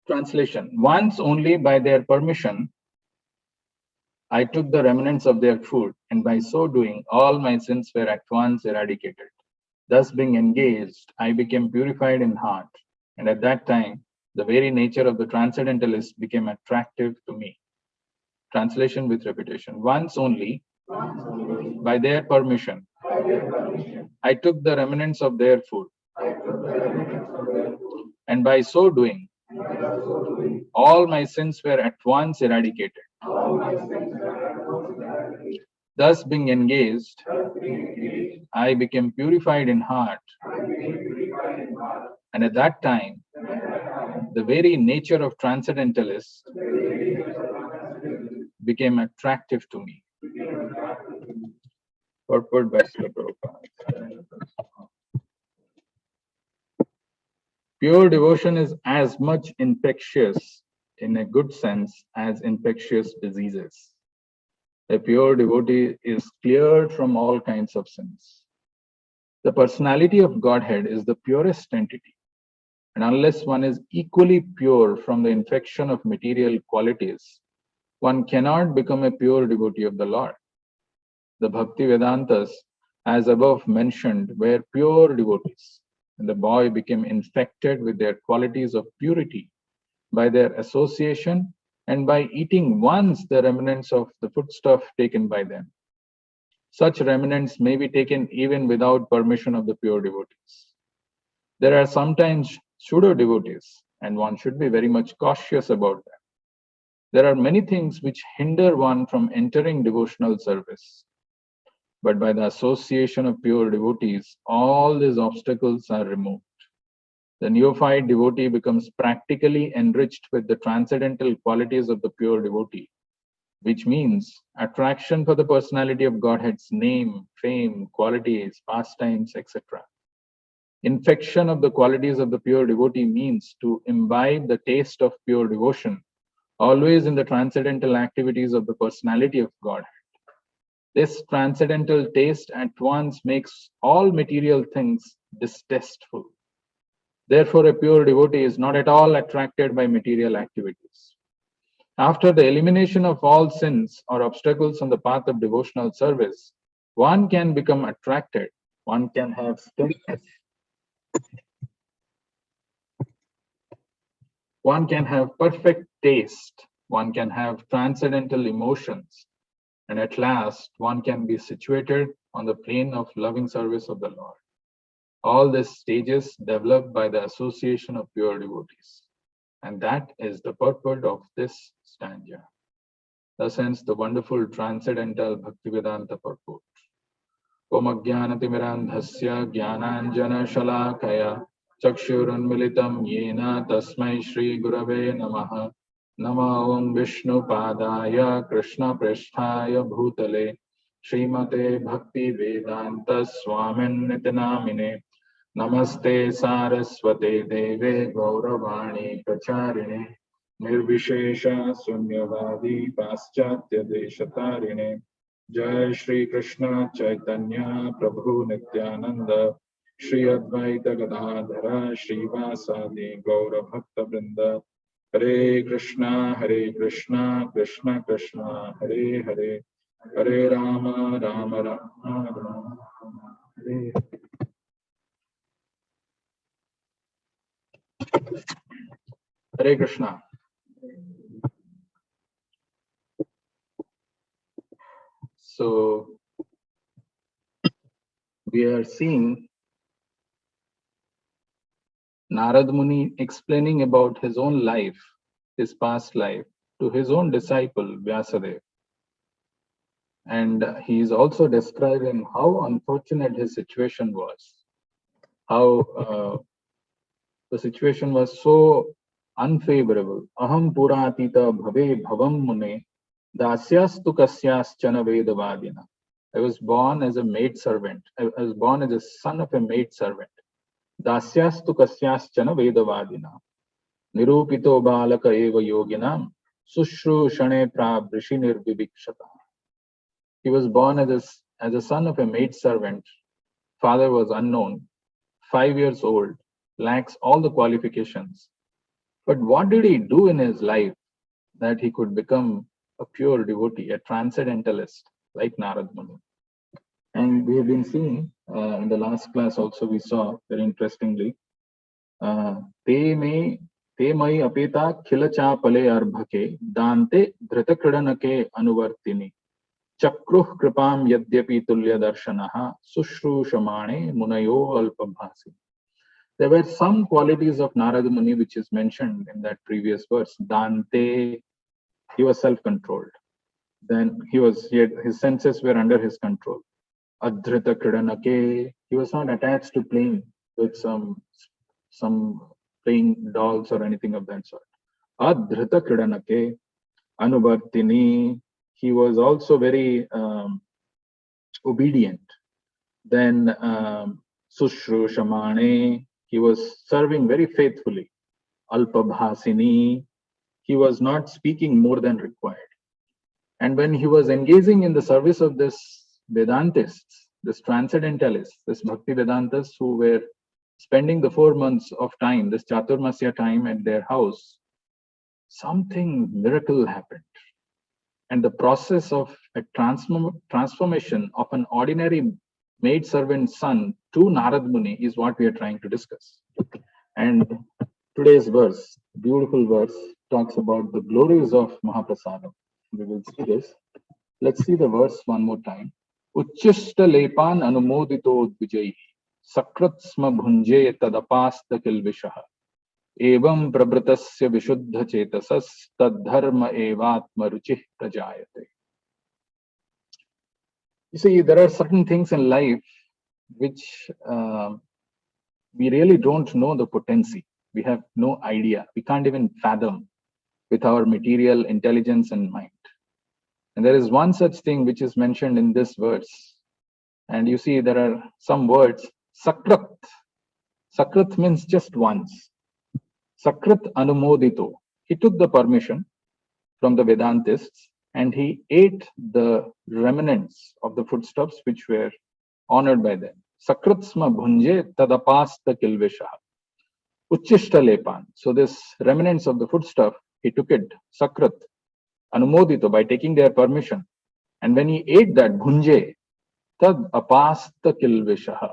Translation. Once only by their permission, I took the remnants of their food, and by so doing, all my sins were at once eradicated. Thus, being engaged, I became purified in heart, and at that time, the very nature of the transcendentalist became attractive to me. Translation with repetition. Once only, by their permission, I took the remnants of their food, and by so doing, all my sins were at once eradicated. Thus, being engaged, I became purified in heart, and at that time, the very nature of transcendentalists became attractive to me. Purport by Srila Prabhupada. Pure devotion is as much infectious in a good sense as infectious diseases. A pure devotee is cleared from all kinds of sins. The personality of Godhead is the purest entity, and unless one is equally pure from the infection of material qualities, one cannot become a pure devotee of the Lord. The Bhakti Vedantas, as above mentioned, were pure devotees, and the boy became infected with their qualities of purity by their association and by eating once the remnants of the foodstuff taken by them. Such remnants may be taken even without permission of the pure devotees. There are sometimes pseudo devotees, and one should be very much cautious about them. There are many things which hinder one from entering devotional service. But by the association of pure devotees, all these obstacles are removed. The neophyte devotee becomes practically enriched with the transcendental qualities of the pure devotee, which means attraction for the personality of Godhead's name, fame, qualities, pastimes, etc. Infection of the qualities of the pure devotee means to imbibe the taste of pure devotion, always in the transcendental activities of the personality of Godhead. This transcendental taste at once makes all material things distasteful. Therefore, a pure devotee is not at all attracted by material activities. After the elimination of all sins or obstacles on the path of devotional service, one can become attracted, one can have stillness, one can have perfect taste, one can have transcendental emotions, and at last one can be situated on the plane of loving service of the Lord. All these stages developed by the association of pure devotees. And that is the purport of this stanza. Thus ends the wonderful transcendental Bhaktivedanta purport. Om Ajnanatimidandhasya Jnananjana Shalakaya Chakshurunmilitam Yena Tasmai Shri Gurave Namaha Nama Om Vishnu Padaya Krishna Prishthaya Bhutale Srimate Bhakti Vedanta Swamin Nitinamine Namaste Saraswate Deve Gauravani Pracharine Nirvishesha Sunyavadi Paschatya Deshatarine Jai Shri Krishna Chaitanya Prabhu Nityananda Shri Advaita Gadadhara Shri Vasadi Gaura Bhakta Vrinda Hare Krishna Krishna Krishna Hare Hare Hare Rama Rama Rama Hare Hare Krishna. So we are seeing Narad Muni explaining about his own life, his past life, to his own disciple Vyasadeva. And he is also describing how unfortunate his situation was, how the situation was so unfavorable. Aham puratita bhave bhavam mune dasyastu kasyaschana vedavadina. I was born as a maid servant. I was born as a son of a maid servant. Dasyastu kasyaschana vedavadina. Nirupito balaka eva yoginam sushrushane prabrishi nirvibhikshata. He was born as a son of a maid servant. Father was unknown, 5 years old, lacks all the qualifications. But what did he do in his life that he could become a pure devotee, a transcendentalist like Narad Muni? And we have been seeing in the last class also, we saw very interestingly, te may te mai apeta khilacha pale arbhake dante dhritakridanake anuvartini chakruh kripam yadyapi tulya darshanaha sushrushamane munayo alpabhasi. There were some qualities of Narada Muni which is mentioned in that previous verse. Dante, he was self-controlled. Then his senses were under his control. Adhrita Kridanake, he was not attached to playing with some playing dolls or anything of that sort. Adhrita Kridanake, Anuvartini, he was also very obedient. Then Sushru Shamane, he was serving very faithfully. Alpabhasini, he was not speaking more than required. And when he was engaging in the service of this Vedantists, this transcendentalists, this Bhakti Vedantas who were spending the 4 months of time, this Chaturmasya time at their house, something miracle happened. And the process of a transformation of an ordinary maid-servant son to Narad Muni is what we are trying to discuss. And today's verse, beautiful verse, talks about the glories of Mahaprasadam. We will see this. Let's see the verse one more time. Uchishta lepan anumodito dvijaihi sakratsma bhunje tadapasta kilvishaha evam prabhratasya vishuddha chetasas tadharma evatma ruchih prajayate. You see, there are certain things in life which we really don't know the potency. We have no idea. We can't even fathom with our material intelligence and mind. And there is one such thing which is mentioned in this verse. And you see, there are some words. Sakrat. Sakrat means just once. Sakrat anumodito. He took the permission from the Vedantists and he ate the remnants of the foodstuffs which were honored by them. Sakratsma bhunje tadapasta kilvishaha. Uchishta lepan. So this remnants of the foodstuff, he took it, sakrat, anumodito, by taking their permission. And when he ate that, bhunje, tad apasta kilvishaha.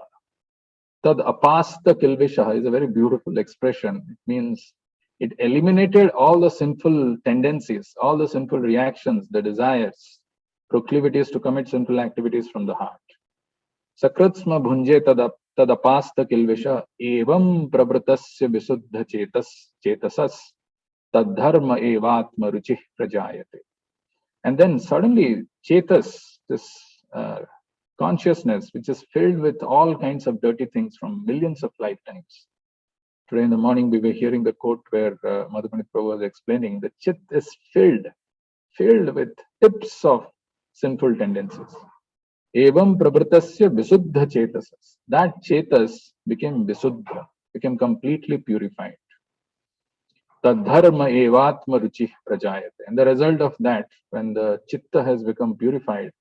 Tad apasta kilvishaha is a very beautiful expression. It means it eliminated all the sinful tendencies, all the sinful reactions, the desires, proclivities to commit sinful activities from the heart. Sakratsma bhunje tadapasta kilvisha evam prabhratasya visuddha chetasas tadharma evatma ruchih prajayate. And then suddenly chetas, this consciousness which is filled with all kinds of dirty things from millions of lifetimes. Today in the morning we were hearing the quote where Madhupandit Prabhu was explaining the chit is filled with tips of sinful tendencies. Evam prabhratasya visuddha chetasas. That chetas became visuddha, became completely purified. Tadharma evatma ruchih prajayate. And the result of that, when the chitta has become purified,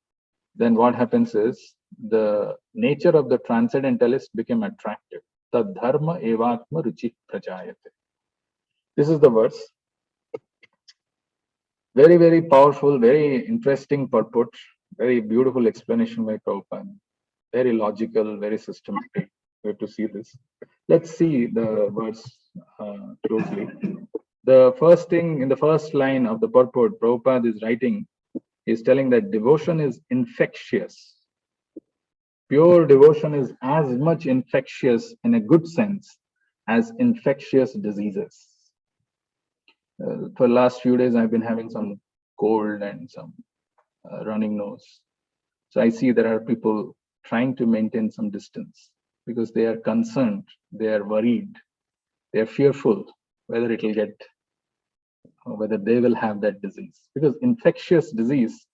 then what happens is the nature of the transcendentalist became attractive. Tadharma evatma ruchih prajayate. This is the verse. Very, very powerful, very interesting purport, very beautiful explanation by Prabhupada. Very logical, very systematic. We have to see this. Let's see the verse closely. The first thing in the first line of the purport, Prabhupada is writing, is telling that devotion is infectious. Pure devotion is as much infectious in a good sense as infectious diseases. For the last few days, I've been having some cold and some running nose. So I see there are people trying to maintain some distance because they are concerned, they are worried, they are fearful whether it will get, or whether they will have that disease. Because infectious disease,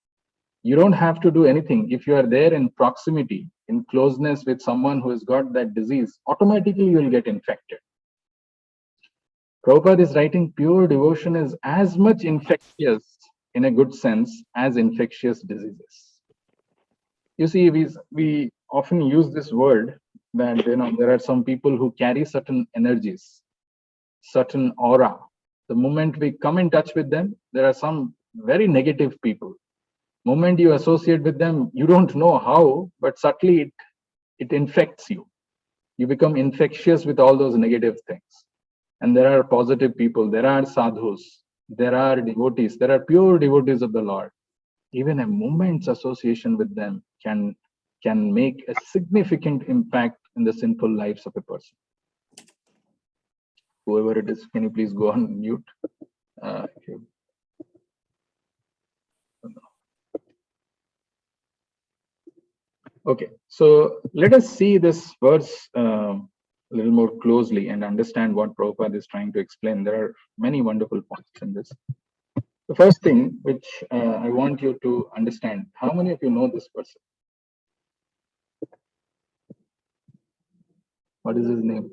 you don't have to do anything. If you are there in proximity, in closeness with someone who has got that disease, automatically you will get infected. Prabhupada is writing pure devotion is as much infectious in a good sense as infectious diseases. You see, we often use this word that there are some people who carry certain energies, certain aura, The moment we come in touch with them, there are some very negative people. Moment you associate with them, you don't know how, but subtly it infects you. You become infectious with all those negative things. And there are positive people, there are sadhus, there are devotees, there are pure devotees of the Lord. Even a moment's association with them can make a significant impact in the sinful lives of a person. Whoever it is, can you please go on mute? Okay, so let us see this verse a little more closely and understand what Prabhupada is trying to explain. There are many wonderful points in this. The first thing which I want you to understand, how many of you know this person? What is his name?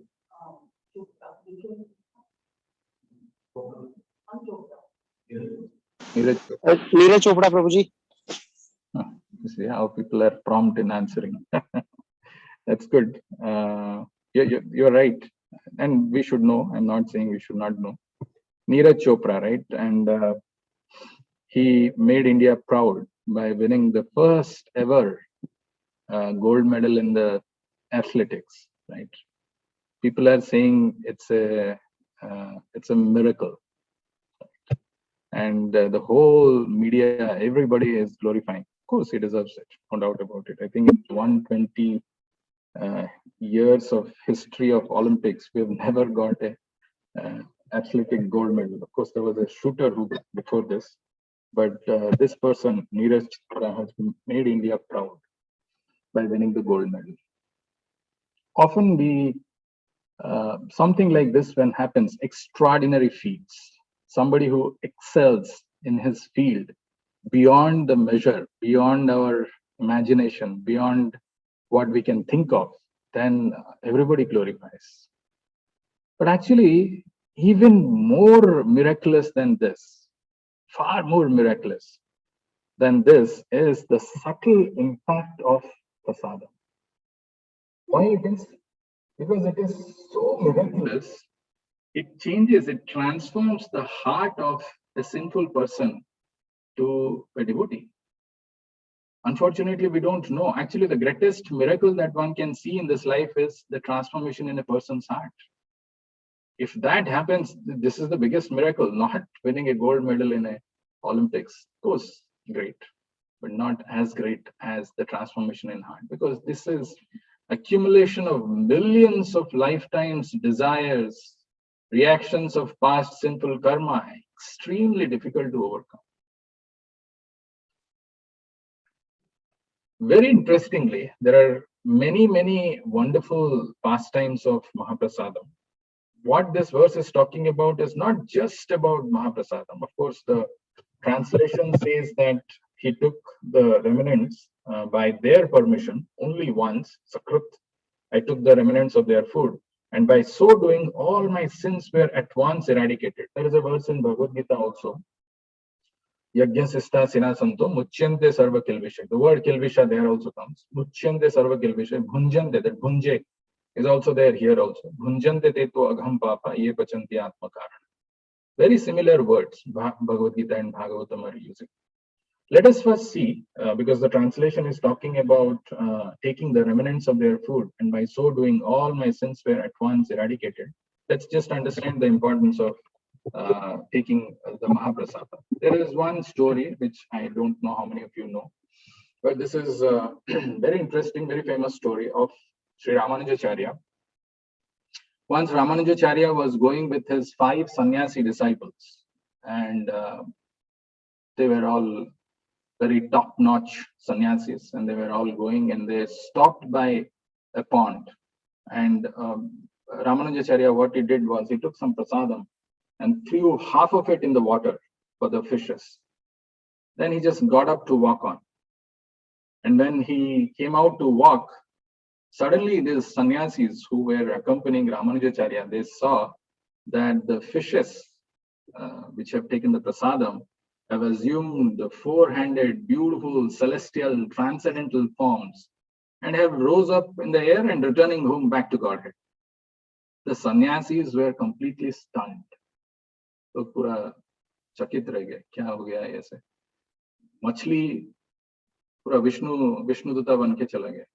Neeraj Chopra, Prabhuji. You see how people are prompt in answering. That's good. You're right. And we should know. I'm not saying we should not know. Neeraj Chopra, right? And he made India proud by winning the first ever gold medal in the athletics, right? People are saying it's a miracle. And the whole media, everybody is glorifying. Of course, he deserves it, no doubt about it. I think it's 120 years of history of Olympics, we've never got a athletic gold medal. Of course, there was a shooter who before this, but this person, Neeraj Chopra, has made India proud by winning the gold medal. Often we, something like this when happens, extraordinary feats, somebody who excels in his field beyond the measure, beyond our imagination, beyond what we can think of, then everybody glorifies. But actually, even more miraculous than this, far more miraculous than this, is the subtle impact of prasadam. Why it is? Because it is so miraculous, it changes, it transforms the heart of a sinful person to a devotee. Unfortunately, we don't know. Actually, the greatest miracle that one can see in this life is the transformation in a person's heart. If that happens, this is the biggest miracle, not winning a gold medal in a Olympics. Of course, great, but not as great as the transformation in heart, because this is accumulation of millions of lifetimes, desires, reactions of past sinful karma, extremely difficult to overcome. Very interestingly, there are many wonderful pastimes of Mahaprasadam. What this verse is talking about is not just about Mahaprasadam. Of course, the translation says that he took the remnants by their permission only once, Sakrut. I took the remnants of their food, and by so doing, all my sins were at once eradicated. There is a verse in Bhagavad Gita also. Yajñasista sinasanto muchyante sarva kilvisha. The word kilvisha there also comes. Muchyante sarva kilvisha. Bhunjante, that bhunje is also there here also. Bhunjante te to agham papa ye pachanti atma karana. Very similar words Bhagavad Gita and Bhagavatam are using. Let us first see, because the translation is talking about taking the remnants of their food, and by so doing, all my sins were at once eradicated. Let's just understand the importance of taking the Mahaprasada. There is one story which I don't know how many of you know, but this is a very interesting, very famous story of Sri Ramanujacharya. Once Ramanujacharya was going with his 5 sannyasi disciples, and they were all very top-notch sannyasis, and they were all going, and they stopped by a pond. And Ramanujacharya, what he did was he took some prasadam and threw half of it in the water for the fishes. Then he just got up to walk on. And when he came out to walk, suddenly these sannyasis who were accompanying Ramanujacharya, they saw that the fishes which have taken the prasadam have assumed the 4-handed, beautiful, celestial, transcendental forms and have rose up in the air and returning home back to Godhead. The sannyasis were completely stunned. तो पूरा चकित रह गया, क्या हो गया है ऐसे। मछली पूरा विष्णुदूता बन के चला गया.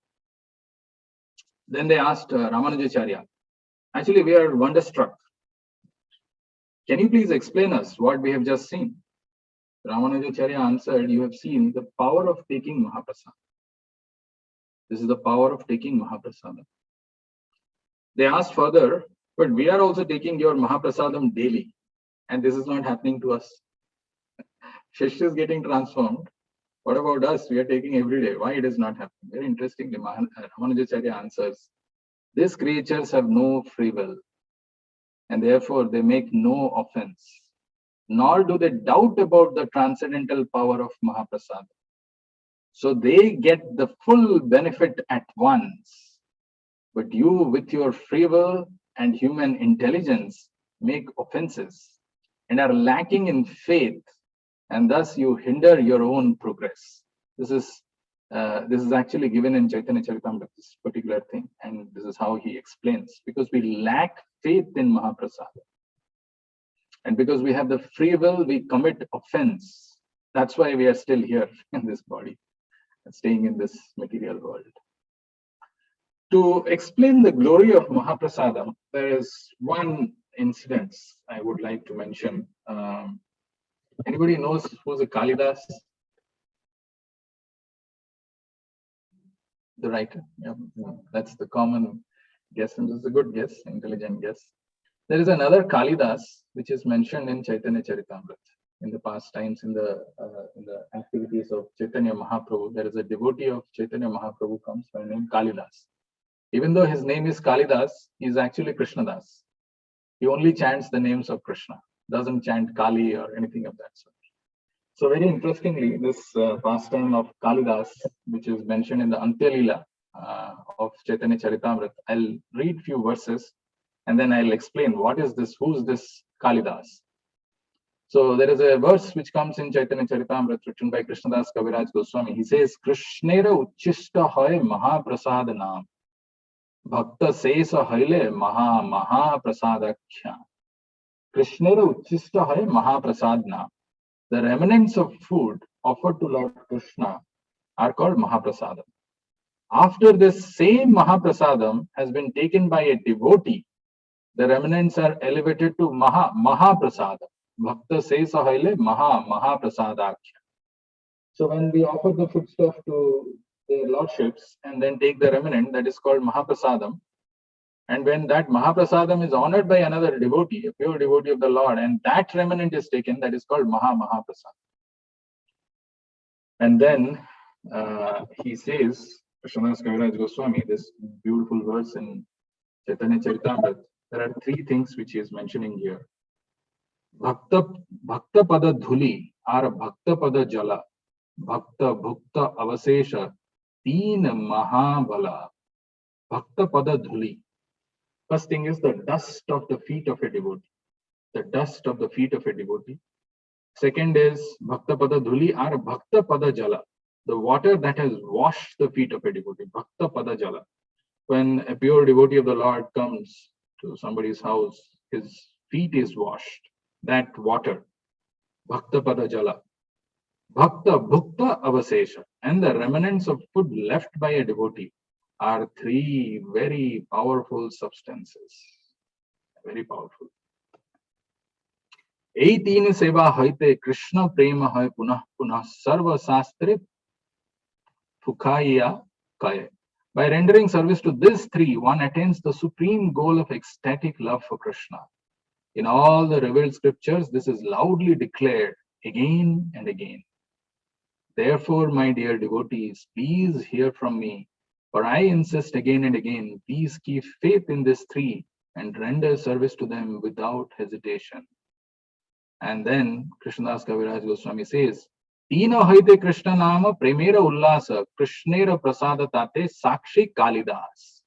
Then they asked Ramanujacharya, actually we are wonderstruck. Can you please explain us what we have just seen? Ramanujacharya answered, you have seen the power of taking Mahaprasad. This is the power of taking Mahaprasadam. They asked further, but we are also taking your Mahaprasadam daily, and this is not happening to us. Shishya is getting transformed. What about us? We are taking every day. Why it is not happening? Very interestingly, Ramanujacharya answers, these creatures have no free will, and therefore they make no offense, nor do they doubt about the transcendental power of Mahaprasad. So they get the full benefit at once. But you, with your free will and human intelligence, make offenses and are lacking in faith, and thus you hinder your own progress. This is actually given in Chaitanya Charitamrita, this particular thing, and this is how he explains. Because we lack faith in Mahaprasad, and because we have the free will, we commit offense. That's why we are still here in this body, staying in this material world. To explain the glory of Mahaprasadam, there is one incident I would like to mention. Anybody knows who's a Kalidas? The writer. Yeah, that's the common guess, and this is a good guess, intelligent guess. There is another Kalidas which is mentioned in Chaitanya Charitamrita. In the past times, in the activities of Chaitanya Mahaprabhu, there is a devotee of Chaitanya Mahaprabhu comes by the name Kalidas. Even though his name is Kalidas, he is actually Krishnadas. He only chants the names of Krishna, doesn't chant Kali or anything of that sort. So very interestingly, this pastime of Kalidas, which is mentioned in the Antya-lila of Chaitanya Charitamrita, I'll read few verses and then I'll explain what is this, who's this Kalidas. So there is a verse which comes in Chaitanya Charitamrita written by Krishnadas Kaviraj Goswami. He says, Krishnera uchishta hoy mahaprasad naam. Bhakta sesa haile maha prasadakya. Krishnera uchishta hai mahaprasadna. The remnants of food offered to Lord Krishna are called Mahaprasadam. After this same Mahaprasadam has been taken by a devotee, the remnants are elevated to Mahaprasadam. Bhakta sesa haile mahaprasadakya. So when we offer the foodstuff to the lordships and then take the remnant, that is called Mahaprasadam. And when that Mahaprasadam is honored by another devotee, a pure devotee of the Lord, and that remnant is taken, that is called Mahaprasad. And then he says, Krishnadas Kaviraj Goswami, this beautiful verse in Chaitanya Charitamrita, there are three things which he is mentioning here. Bhakta pada dhuli or bhakta pada jala, bhakta bhukta avasesha, teen mahabala, bhakta pada dhuli. First thing is the dust of the feet of a devotee. The dust of the feet of a devotee. Second is Bhakta Pada Dhuli or Bhakta Pada Jala. The water that has washed the feet of a devotee. Bhakta Pada Jala. When a pure devotee of the Lord comes to somebody's house, his feet is washed. That water. Bhakta Pada Jala. Bhakta Bhukta Avasesha. And the remnants of food left by a devotee are three very powerful substances. Very powerful. 18 seva hoite Krishna prema hai punah punah sarva sastrit phukaya kaya. By rendering service to these three, one attains the supreme goal of ecstatic love for Krishna. In all the revealed scriptures, this is loudly declared again and again. Therefore, my dear devotees, please hear from me. For I insist again and again, please keep faith in these three and render service to them without hesitation. And then Krishnadas Kaviraj Goswami says, Tina haite Krishna nama premera ullasa Krishnera prasada tate sakshi Kalidas.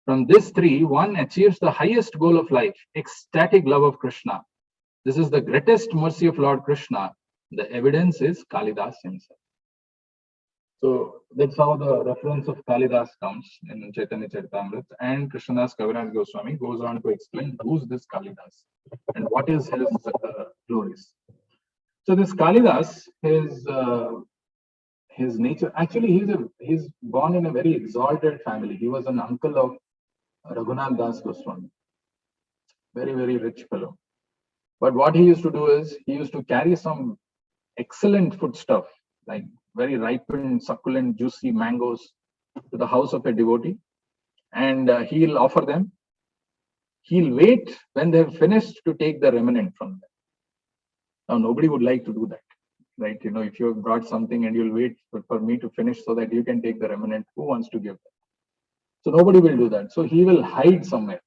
From these three, one achieves the highest goal of life, ecstatic love of Krishna. This is the greatest mercy of Lord Krishna. The evidence is Kalidas himself. So that's how the reference of Kalidas comes in Chaitanya Charitamrita, and Krishnadas Kaviraj Goswami goes on to explain who's this Kalidas and what is his glorious. So this Kalidas, his nature, actually he's born in a very exalted family. He was an uncle of Raghunath Das Goswami, very, very rich fellow. But what he used to do is he used to carry some excellent foodstuff, like very ripened, succulent, juicy mangoes to the house of a devotee, and he'll offer them. He'll wait when they've finished to take the remnant from them. Now, nobody would like to do that, right? You know, if you have brought something and you'll wait for me to finish so that you can take the remnant, who wants to give that? So nobody will do that. So he will hide somewhere.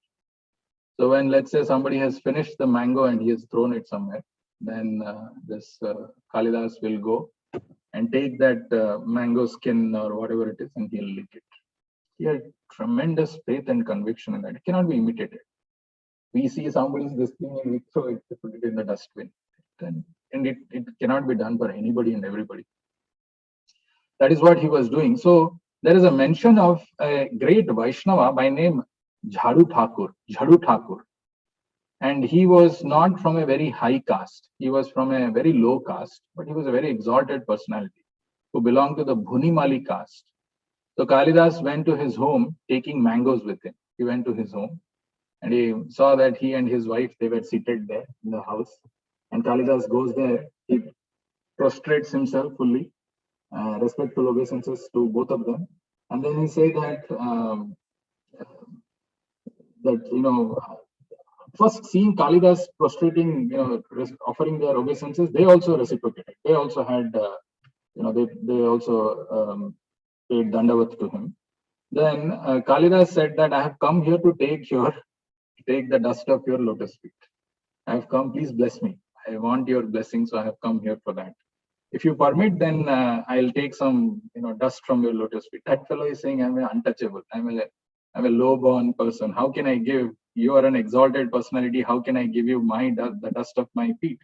So when, let's say, somebody has finished the mango and he has thrown it somewhere, then this Kalidas will go and take that mango skin or whatever it is and he'll lick it. He had tremendous faith and conviction in that. It cannot be imitated. We see somebody's this thing and we throw it, put it in the dustbin. And it cannot be done for anybody and everybody. That is what he was doing. So there is a mention of a great Vaishnava by name Jhadu Thakur. And he was not from a very high caste. He was from a very low caste, but he was a very exalted personality who belonged to the Bhunimali caste. So Kalidas went to his home taking mangoes with him. He went to his home and he saw that he and his wife, they were seated there in the house. And Kalidas goes there, he prostrates himself fully, respectful obeisances to both of them. And then he said that, first seeing Kalidas prostrating, offering their obeisances, they also reciprocated. They also had, they also paid dandavat to him. Then Kalidas said that I have come here to take the dust of your lotus feet. I have come, please bless me. I want your blessing, so I have come here for that. If you permit, then I'll take some, dust from your lotus feet. That fellow is saying, I'm untouchable. I'm a low-born person. How can I give? You are an exalted personality. How can I give you the dust of my feet?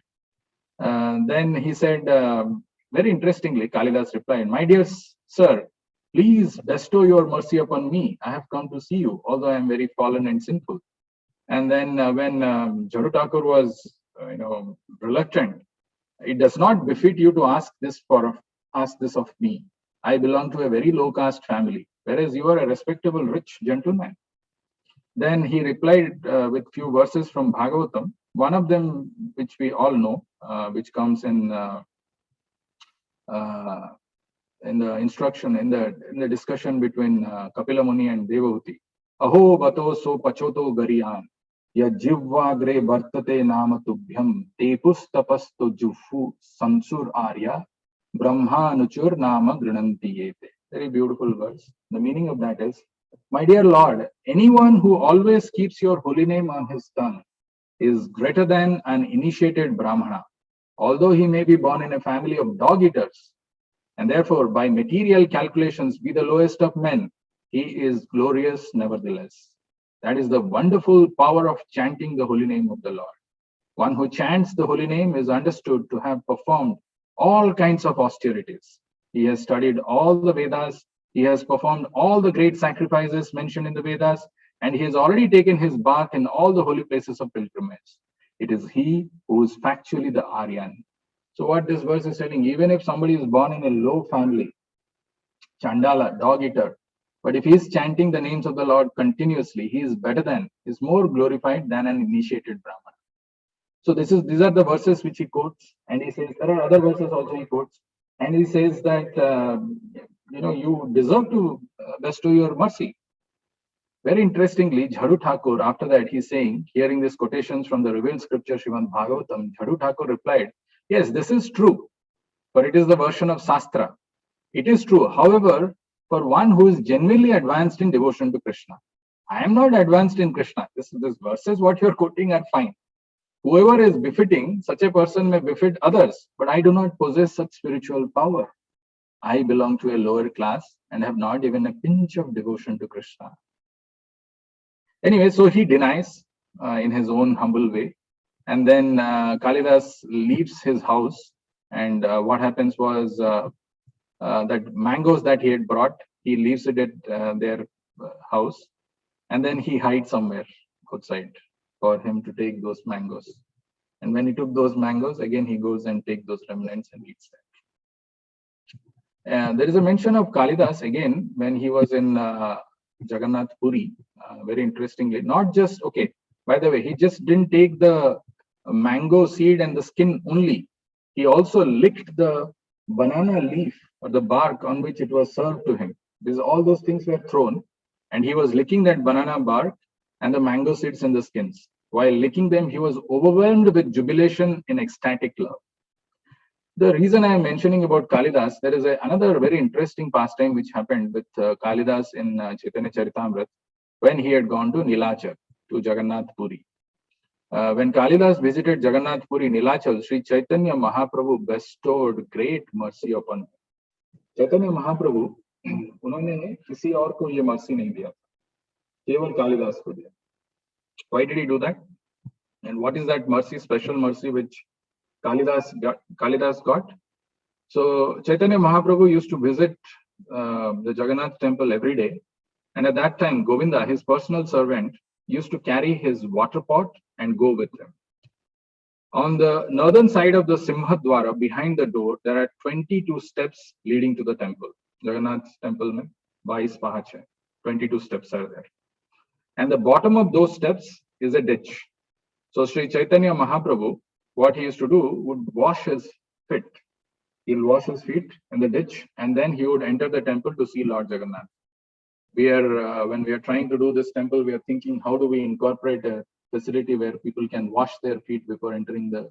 Then he said, very interestingly, Kalidas replied, my dear sir, please bestow your mercy upon me. I have come to see you, although I am very fallen and sinful. And then when Jhadu Thakur was, reluctant, it does not befit you to ask this of me. I belong to a very low caste family, whereas you are a respectable, rich gentleman. Then he replied with few verses from Bhagavatam. One of them, which we all know, which comes in the instruction in the discussion between Kapila Muni and Devahuti. Aho bato so pachoto gariyan ya jivvagre vartate nama tubhyam tepus tapasto jufu samsur arya brahmanuchur nama grinanti yete. Very beautiful verse. The meaning of that is, my dear Lord, anyone who always keeps your holy name on his tongue is greater than an initiated Brahmana, although he may be born in a family of dog eaters, and therefore by material calculations be the lowest of men, he is glorious nevertheless. That is the wonderful power of chanting the holy name of the Lord. One who chants the holy name is understood to have performed all kinds of austerities. He has studied all the Vedas, he has performed all the great sacrifices mentioned in the Vedas, and he has already taken his bath in all the holy places of pilgrimage. It is he who is factually the Aryan. So what this verse is telling, even if somebody is born in a low family, Chandala, dog eater, but if he is chanting the names of the Lord continuously, he is is more glorified than an initiated Brahmana. So these are the verses which he quotes, and he says there are other verses also he quotes, and he says that you deserve to bestow your mercy. Very interestingly, Jhadu Thakur, after that, he's saying, hearing these quotations from the revealed scripture Srimad Bhagavatam, Jhadu Thakur replied, yes, this is true, but it is the version of Shastra. It is true. However, for one who is genuinely advanced in devotion to Krishna, I am not advanced in Krishna. This verses, what you're quoting are fine. Whoever is befitting, such a person may befit others, but I do not possess such spiritual power. I belong to a lower class and have not even a pinch of devotion to Krishna. Anyway, so he denies in his own humble way. And then Kalidas leaves his house. And what happens was that mangoes that he had brought, he leaves it at their house. And then he hides somewhere outside for him to take those mangoes. And when he took those mangoes, again he goes and takes those remnants and eats them. There is a mention of Kalidas again when he was in Jagannath Puri. Very interestingly, not just okay. By the way, he just didn't take the mango seed and the skin only. He also licked the banana leaf or the bark on which it was served to him. Because all those things were thrown, and he was licking that banana bark and the mango seeds and the skins. While licking them, he was overwhelmed with jubilation in ecstatic love. The reason I am mentioning about Kalidas, there is another very interesting pastime which happened with Kalidas in Chaitanya Charitamrita when he had gone to Nilachal, to Jagannath Puri. When Kalidas visited Jagannath Puri, Nilachal, Sri Chaitanya Mahaprabhu bestowed great mercy upon him. Chaitanya Mahaprabhu, उन्होंने किसी और को ये mercy नहीं दिया, केवल कालिदास को दिया. Why did he do that? And what is that mercy, special mercy which Kalidas got? So Chaitanya Mahaprabhu used to visit the Jagannath temple every day. And at that time, Govinda, his personal servant, used to carry his water pot and go with him. On the northern side of the Simhadwara, behind the door, there are 22 steps leading to the temple. Jagannath temple mein 22 pahaach hai. 22 steps are there. And the bottom of those steps is a ditch. So Sri Chaitanya Mahaprabhu, what he used to do, would wash his feet. He'll wash his feet in the ditch, and then he would enter the temple to see Lord Jagannath. When we are trying to do this temple, we are thinking, how do we incorporate a facility where people can wash their feet before entering the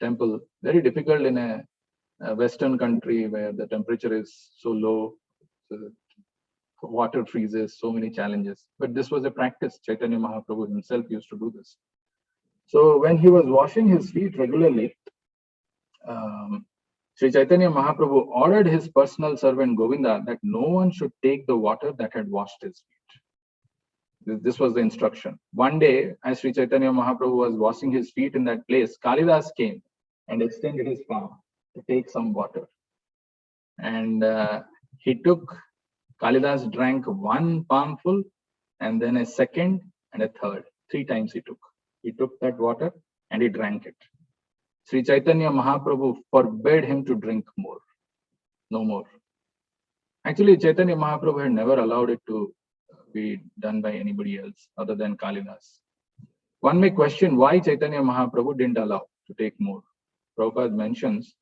temple? Very difficult in a Western country where the temperature is so low, so water freezes, so many challenges. But this was a practice. Chaitanya Mahaprabhu himself used to do this. So when he was washing his feet regularly, Sri Chaitanya Mahaprabhu ordered his personal servant Govinda that no one should take the water that had washed his feet. This was the instruction. One day, as Sri Chaitanya Mahaprabhu was washing his feet in that place, Kalidas came and extended his palm to take some water. And Kalidas drank one palmful, and then a second and a third. 3 times he took. He took that water and he drank it. Sri Chaitanya Mahaprabhu forbade him to drink more. No more. Actually, Chaitanya Mahaprabhu had never allowed it to be done by anybody else other than Kalidas. One may question why Chaitanya Mahaprabhu didn't allow to take more. Prabhupada mentions,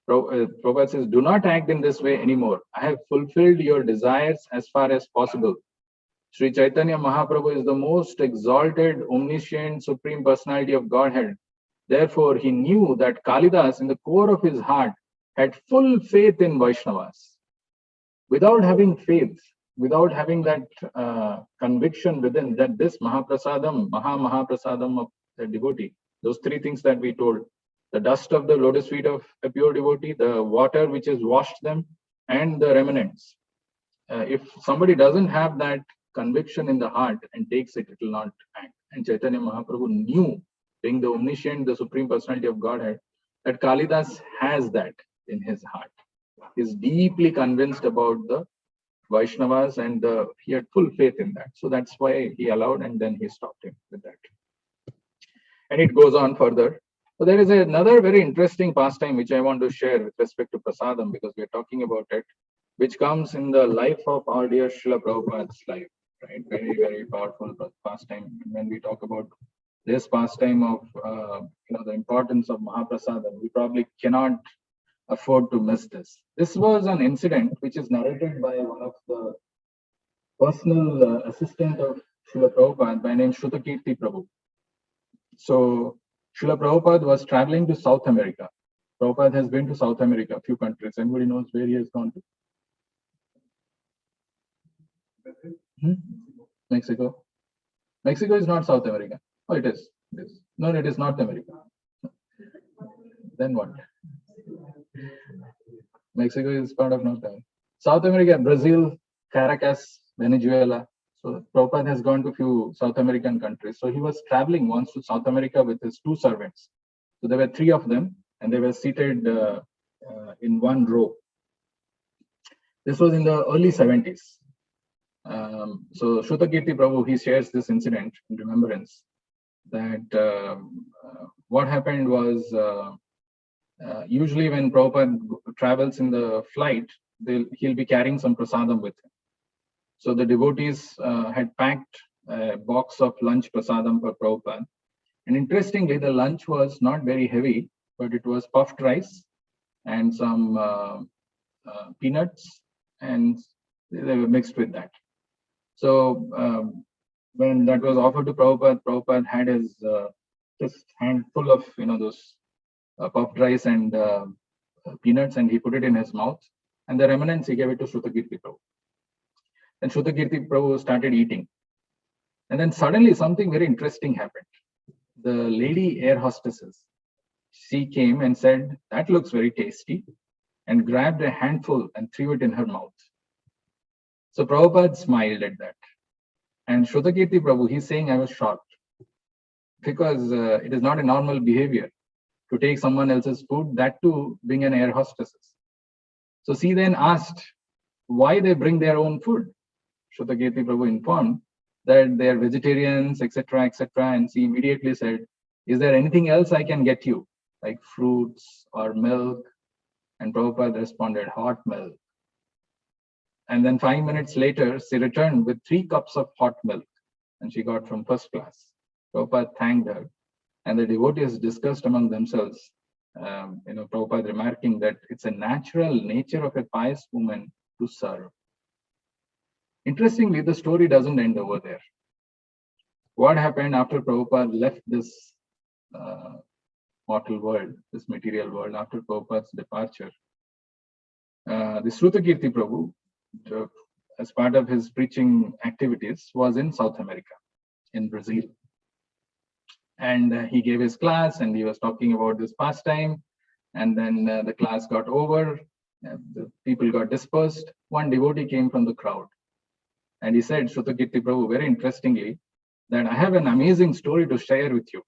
Prabhupada says, do not act in this way anymore. I have fulfilled your desires as far as possible. Sri Chaitanya Mahaprabhu is the most exalted, omniscient, supreme personality of Godhead. Therefore, he knew that Kalidas, in the core of his heart, had full faith in Vaishnavas. Without having faith, without having that conviction within that this Mahaprasadam, Mahaprasadam of the devotee, those 3 things that we told, the dust of the lotus feet of a pure devotee, the water which has washed them, and the remnants. If somebody doesn't have that conviction in the heart and takes it, it will not act. And Chaitanya Mahaprabhu knew, being the omniscient, the supreme personality of Godhead, that Kalidas has that in his heart. He's deeply convinced about the Vaishnavas, and he had full faith in that. So that's why he allowed, and then he stopped him with that. And it goes on further. So there is another very interesting pastime which I want to share with respect to Prasadam, because we are talking about it, which comes in the life of our dear Srila Prabhupada's life, right? Very, very powerful pastime. When we talk about this pastime of the importance of Mahaprasadam, we probably cannot afford to miss this. This was an incident which is narrated by one of the personal assistant of Srila Prabhupada by name Shrutakirti Prabhu. So Srila Prabhupada was traveling to South America. Prabhupada has been to South America, a few countries. Anybody knows where he has gone to? Mexico. Mexico is not South America. Oh, it is. It is. No, it is North America. Then what? Mexico is part of North America. South America, Brazil, Caracas, Venezuela. So Prabhupada has gone to a few South American countries. So he was traveling once to South America with his 2 servants. So there were 3 of them, and they were seated in one row. This was in the early 70s. So Shrutakirti Prabhu, he shares this incident in remembrance. that what happened was usually when Prabhupada travels in the flight, he'll be carrying some prasadam with him. So the devotees had packed a box of lunch prasadam for Prabhupada. And interestingly, the lunch was not very heavy, but it was puffed rice and some peanuts, and they were mixed with that. So when that was offered to Prabhupada, Prabhupada had his just handful of those puffed rice and peanuts, and he put it in his mouth, and the remnants he gave it to Shrutakirti Prabhu. And Shrutakirti Prabhu started eating, and then suddenly something very interesting happened. The lady air hostesses, she came and said, "That looks very tasty," and grabbed a handful and threw it in her mouth. So Prabhupada smiled at that. And Shrutakirti Prabhu, he's saying, I was shocked, because it is not a normal behavior to take someone else's food, that too being an air hostesses. So she then asked why they bring their own food. Shrutakirti Prabhu informed that they are vegetarians, etc., etc. And she immediately said, "Is there anything else I can get you, like fruits or milk?" And Prabhupada responded, "Hot milk." And then 5 minutes later, she returned with 3 cups of hot milk, and she got from first class. Prabhupada thanked her, and the devotees discussed among themselves, Prabhupada remarking that it's a natural nature of a pious woman to serve. Interestingly, the story doesn't end over there. What happened after Prabhupada left this mortal world, this material world, after Prabhupada's departure? The Shrutakirti Prabhu, as part of his preaching activities, was in South America, in Brazil. And he gave his class, and he was talking about this pastime. And then the class got over, the people got dispersed. One devotee came from the crowd, and he said, Shrutakirti Prabhu, very interestingly, that I have an amazing story to share with you.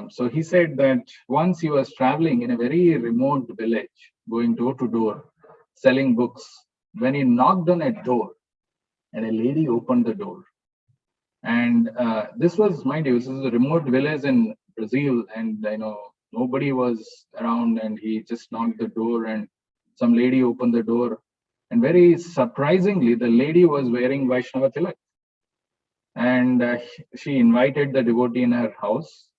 So he said that once he was traveling in a very remote village, going door to door, selling books, when he knocked on a door, and a lady opened the door. And this was, mind you, this is a remote village in Brazil, and nobody was around, and he just knocked the door, and some lady opened the door. And very surprisingly, the lady was wearing Vaishnava tilak. And she invited the devotee in her house.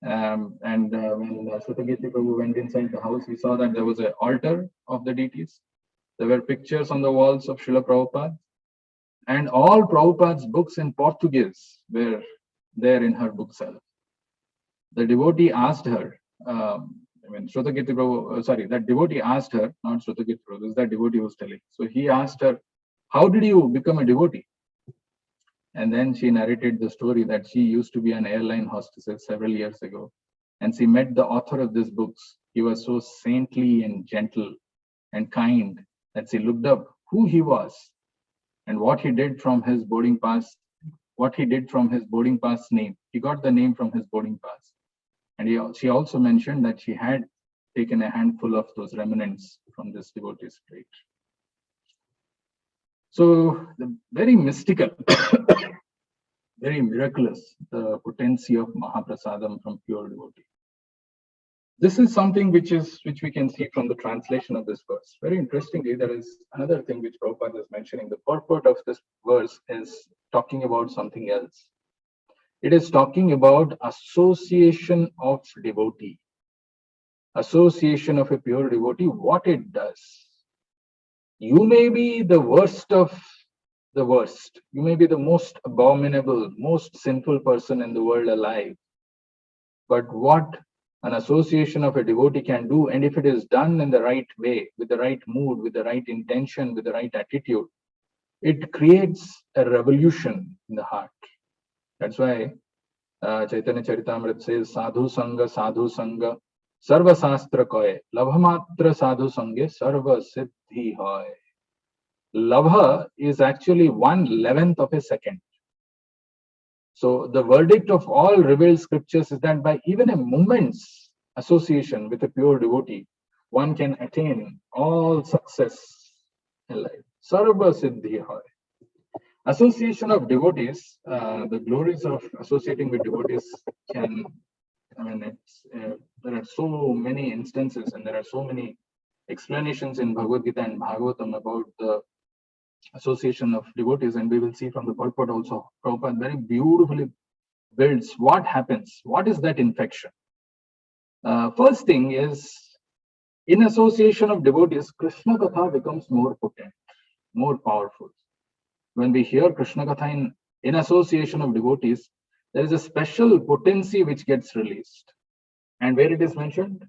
When Shrutakirti Prabhu went inside the house, he saw that there was an altar of the deities. There were pictures on the walls of Srila Prabhupada. And all Prabhupada's books in Portuguese were there in her bookseller. The devotee asked her, Shrutakirti Prabhu, that devotee asked her, not Shrutakirti Prabhu, this is that devotee who was telling. So he asked her, how did you become a devotee? And then she narrated the story that she used to be an airline hostess several years ago. And she met the author of these books. He was so saintly and gentle and kind that she looked up who he was and what he did from his boarding pass, name. He got the name from his boarding pass. And she also mentioned that she had taken a handful of those remnants from this devotee's plate. So very mystical, very miraculous, the potency of Mahaprasadam from pure devotee. This is something which we can see from the translation of this verse. Very interestingly, there is another thing which Prabhupada is mentioning. The purport of this verse is talking about something else. It is talking about association of devotee, association of a pure devotee, what it does. You may be the worst of the worst. You may be the most abominable, most sinful person in the world alive. But what an association of a devotee can do, and if it is done in the right way, with the right mood, with the right intention, with the right attitude, it creates a revolution in the heart. That's why Chaitanya Charitamrita says, Sadhu Sangha, Sarva Sastra Koye, Labhamatra Sadhu Sange, Sarva Siddhi Hoy. Labha is actually 1/11th of a second. So the verdict of all revealed scriptures is that by even a moment's association with a pure devotee, one can attain all success in life. Sarva Siddhi Hoy. Association of devotees, the glories of associating with devotees can, I mean, there are so many instances and there are so many explanations in Bhagavad Gita and Bhagavatam about the association of devotees, and we will see from the purport also. Prabhupada very beautifully builds what happens, what is that infection. First thing is, in association of devotees, Krishna Katha becomes more potent, more powerful. When we hear Krishna Katha in association of devotees, there is a special potency which gets released. And where it is mentioned?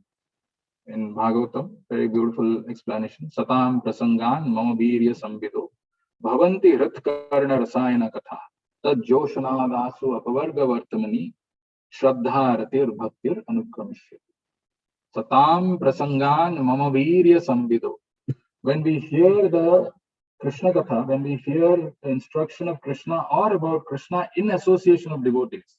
In Bhagavatam, very beautiful explanation. Satam prasangan mama virya sambido bhavanti hritkarna rasayana katha tad joshanadasu apavarga vartamani shraddha ratir bhaktir anukramishya. Satam prasangan mama virya sambido. When we hear the Krishna Katha, when we hear the instruction of Krishna or about Krishna in association of devotees,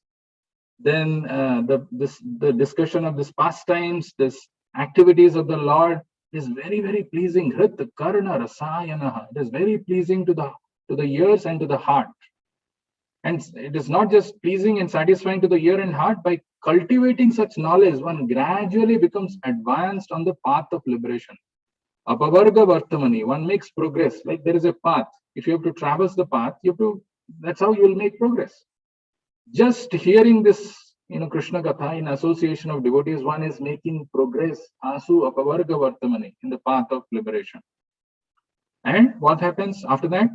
then the discussion of this pastimes, this activities of the Lord is very, very pleasing. Hrit karna rasayana. It is very pleasing to the ears and to the heart. And it is not just pleasing and satisfying to the ear and heart. By cultivating such knowledge, one gradually becomes advanced on the path of liberation. Apavarga vartamani, one makes progress. Like there is a path. If you have to traverse the path, that's how you will make progress. Just hearing this, Krishna Katha in association of devotees, one is making progress. Asu apavarga vartamani, in the path of liberation. And what happens after that?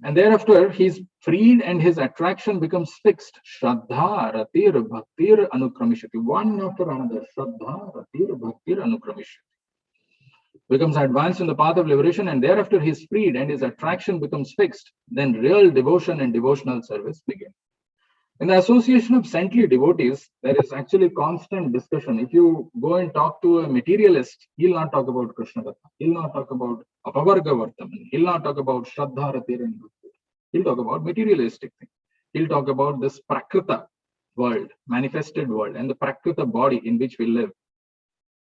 And thereafter, he's freed and his attraction becomes fixed. Shraddha, Ratir, Bhaktir, Anukramishati. One after another. Shraddha, Ratir, Bhaktir, Anukramishati. Becomes advanced in the path of liberation, and thereafter he's freed and his attraction becomes fixed. Then real devotion and devotional service begin. In the association of saintly devotees, there is actually constant discussion. If you go and talk to a materialist, he'll not talk about Krishna Katha. He'll not talk about Apavarga Vartamani. He'll not talk about Shraddha, Ratir, and Bhakti. He'll talk about materialistic things. He'll talk about this Prakrita world, manifested world, and the Prakrita body in which we live.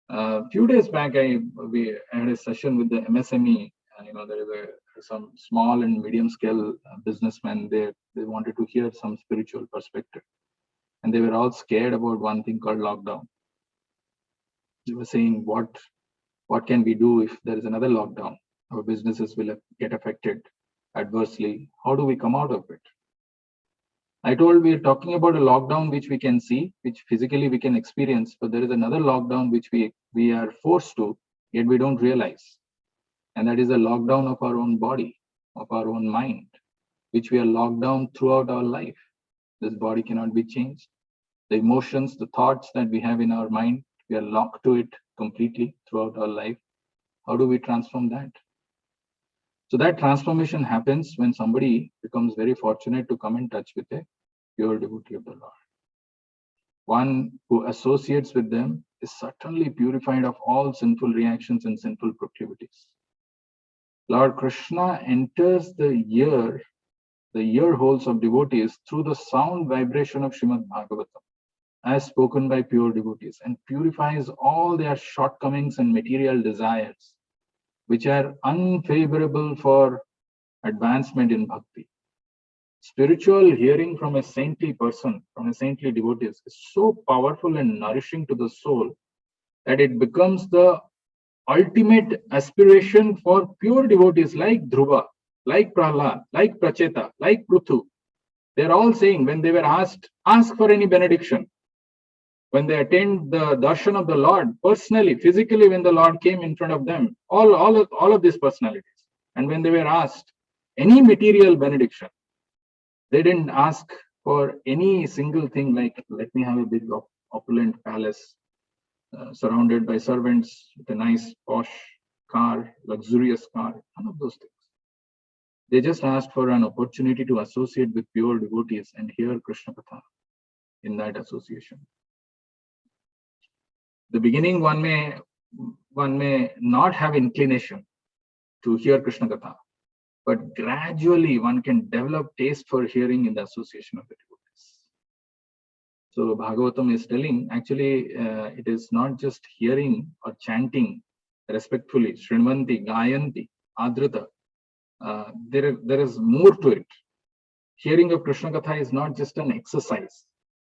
A few days back, we had a session with the MSME. There is some small and medium scale businessmen. They wanted to hear some spiritual perspective, and they were all scared about one thing called lockdown. They were saying, what can we do if there is another lockdown? Our businesses will get affected adversely. How do we come out of it? I told we're talking about a lockdown which we can see, which physically we can experience, but there is another lockdown which we are forced to, yet we don't realize. And that is a lockdown of our own body, of our own mind, which we are locked down throughout our life. This body cannot be changed. The emotions, the thoughts that we have in our mind, we are locked to it completely throughout our life. How do we transform that? So that transformation happens when somebody becomes very fortunate to come in touch with a pure devotee of the Lord. One who associates with them is certainly purified of all sinful reactions and sinful proclivities. Lord Krishna enters the ear holes of devotees through the sound vibration of Srimad Bhagavatam, as spoken by pure devotees, and purifies all their shortcomings and material desires, which are unfavorable for advancement in bhakti. Spiritual hearing from a saintly person, from a saintly devotee, is so powerful and nourishing to the soul that it becomes the ultimate aspiration for pure devotees like Dhruva, like Prahlad, like Pracheta, like Pruthu. They're all saying, when they were asked, ask for any benediction. When they attained the darshan of the Lord, personally, physically, when the Lord came in front of them, all of these personalities. And when they were asked any material benediction, they didn't ask for any single thing like, let me have a big opulent palace surrounded by servants with a nice posh car, luxurious car, none of those things. They just asked for an opportunity to associate with pure devotees and hear Krishna Katha in that association. The beginning, one may not have inclination to hear Krishna Katha, but gradually one can develop taste for hearing in the association of the devotees. So Bhagavatam is telling, actually, it is not just hearing or chanting respectfully, Shrinvanti, Gayanti, Adrita, there is more to it. Hearing of Krishna Katha is not just an exercise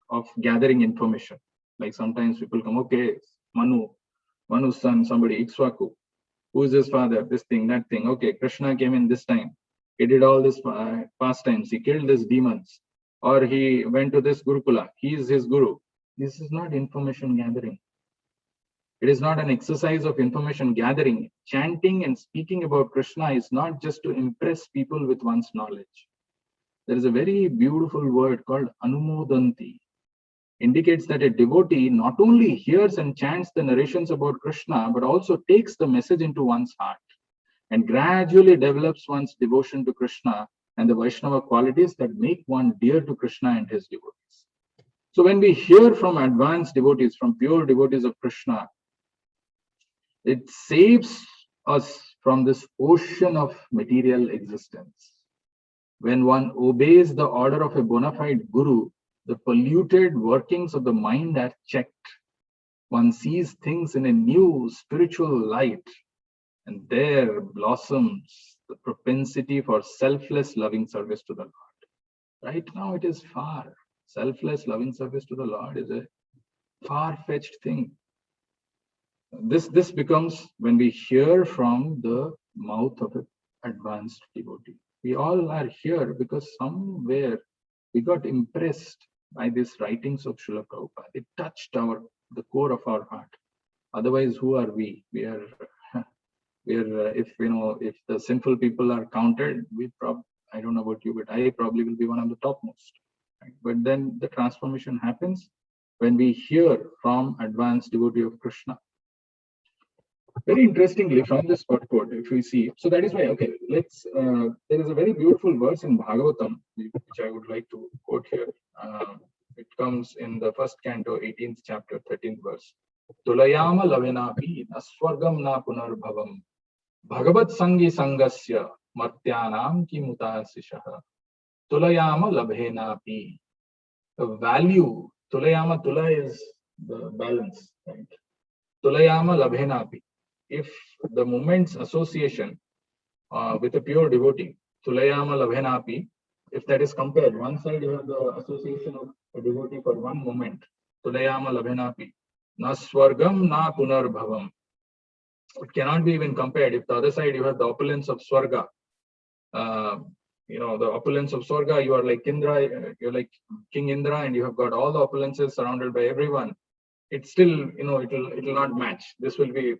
of gathering information. Like sometimes people come, okay, Manu's son, somebody, Ikshvaku, who is his father, this thing, that thing. Okay, Krishna came in this time. He did all this pastimes. He killed these demons. Or he went to this Gurukula. He is his guru. This is not information gathering. It is not an exercise of information gathering. Chanting and speaking about Krishna is not just to impress people with one's knowledge. There is a very beautiful word called Anumodanti. Indicates that a devotee not only hears and chants the narrations about Krishna, but also takes the message into one's heart and gradually develops one's devotion to Krishna and the Vaishnava qualities that make one dear to Krishna and his devotees. So when we hear from advanced devotees, from pure devotees of Krishna, it saves us from this ocean of material existence. When one obeys the order of a bona fide guru, the polluted workings of the mind are checked. One sees things in a new spiritual light, and there blossoms the propensity for selfless loving service to the Lord. Right now it is far. Selfless loving service to the Lord is a far-fetched thing. This becomes when we hear from the mouth of an advanced devotee. We all are here because somewhere we got impressed by these writings of Srila Prabhupada. It touched the core of our heart. Otherwise, who are we? We are if the sinful people are counted, I don't know about you, but I probably will be one of the topmost. Right? But then the transformation happens when we hear from advanced devotee of Krishna. Very interestingly, from this purport, if we see, so that is why, okay, there is a very beautiful verse in Bhagavatam, which I would like to quote here. It comes in the first canto, 18th chapter, 13th verse. Tulayama lavenapi aswargam na punarbhavam bhagavat sangi sangasya martyanam ki mutasishaha tulayama labhenapi. The value, tulayama, tula is the balance, right? Tulayama labhenapi. If the moment's association with a pure devotee, Tulayama labhenapi, if that is compared, one side you have the association of a devotee for one moment, Tulayama labhenapi, na swargam na punarbhavam. It cannot be even compared. If the other side you have the opulence of Swarga, the opulence of Swarga, you are like Indra, you're like King Indra, and you have got all the opulences surrounded by everyone. It's still, it'll not match. This will be